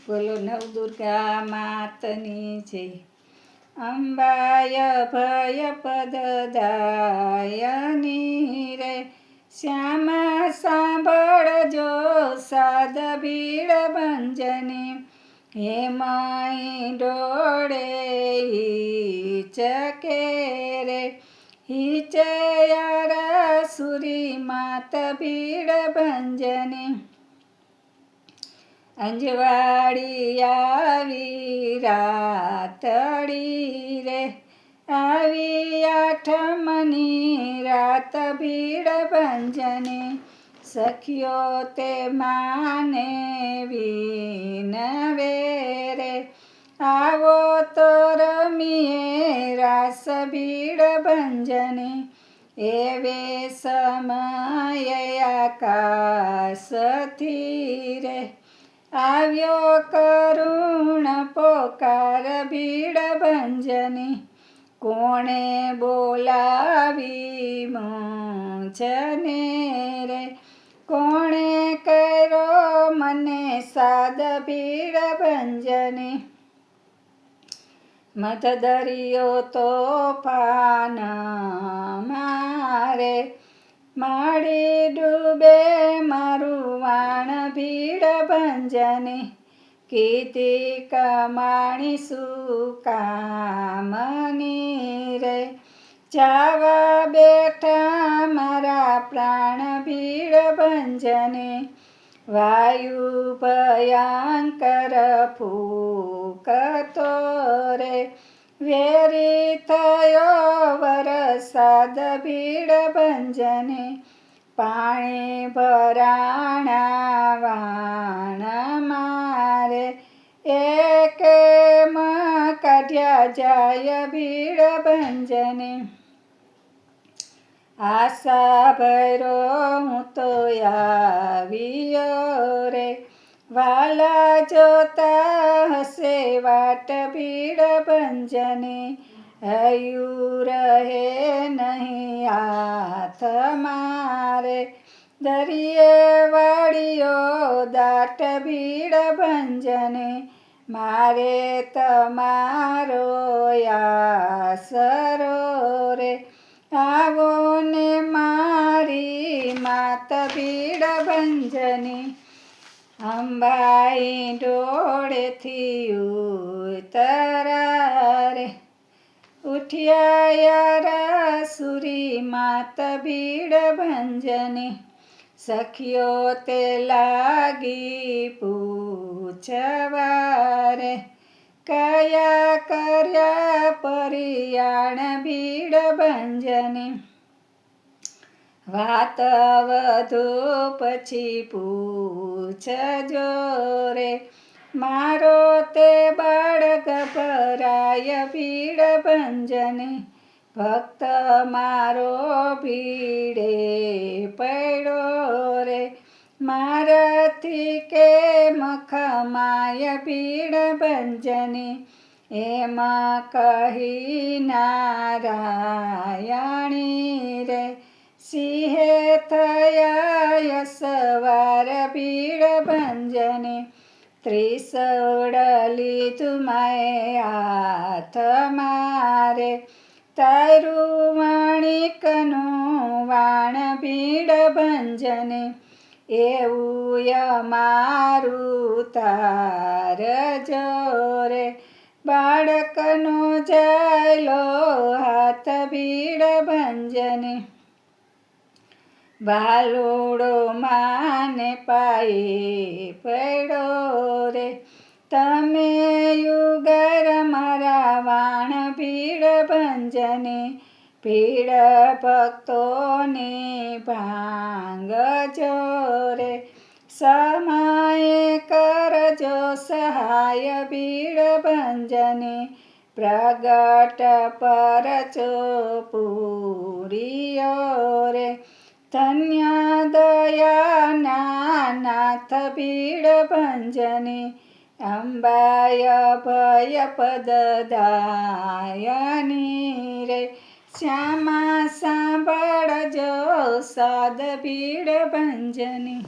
બોલો નવદુર્ગા માતની જય. અંબાય ભય પદદાયની રે, શ્યામા સાંભળજો સાદ ભીડ ભંજની. હેમઈ ડોળે હિચકે રે, હિચયારા સુરી માત ભીડ ભંજની. અંજવાળી આવી રાતડી રે, આવી આઠમની રાત ભીડ ભંજની. સખીઓ તે માને વિનવે રે, આવો તો રમીએ રાસ ભીડ ભંજની. એવે સમયે આકાશથી રે, આવ્યો કરુણ પોકાર ભીડ ભંજની. કોણે બોલાવી મૂંઝને રે, કોણે કર્યો મને સાદ ભીડ ભંજની. મધદરિયો તોફાન મારે, માડી ડૂબે મારું વાણ ભીડ ભંજની. કીધી કમાણી સુકામની રે, જાવા બેઠા મારા પ્રાણ ભીડ ભંજની. વાયુ ભયંકર ફૂંકતો રે, વેરી થયો વરસાદ ભીડ ભંજની. પાણી ભરાણા વાણ મારે, એકેમ કાઢ્યા જાય ભીડ ભંજની. આશા ભૈરો હું તો આવ્યો રે, વાલા જોતા હશે વાટ ભીડ ભંજની. હૈયું રહે નહીં હાથ મારે, દરિયે વાળીઓ દાટ ભીડ ભંજની. મારે તમારો આસરો રે, આવો ને મારી માત ભીડ ભંજની. અંબાઈ ડોળેથી ઉતરા રે, ઉઠ્યા યારા સુરી માત ભીડ ભંજની. સખીઓ તે લાગી પૂછવા રે, કયા કર્યા પરિયાણ ભીડ ભંજની. વાત વધુ પછી પૂછજો રે, મારો તે બાળ ગભરાય ભીડ ભંજની. ભક્ત મારો ભીડે પડ્યો રે, મારાથી કે મખમાય ભીડ ભંજની. એમાં કહી નારાયણી રે, સિંહે થયા સવાર ભીડ ભંજની. ત્રિશૂળ લીધું માએ હાથ મારે, તારું માણિકનું વાણ ભીડ ભંજની. એવું અમારું તારજો રે, બાળકનો જાયલો હાથ ભીડ ભંજની. બાલુડો માને પાયે પડ્યો રે, તમે યુગર મારા વાણ ભીડ ભંજની. ભીડ ભક્તોની ભાંગજો રે, સમયે કરજો સહાય ભીડ ભંજની. પ્રગટ પરચો પૂરિયો રે, ધન્ય દયાના નાથ ભીડ ભંજની. અંબાય ભય પદદાયની રે, શ્યામા સાંભળજો સાદ ભીડ ભંજની.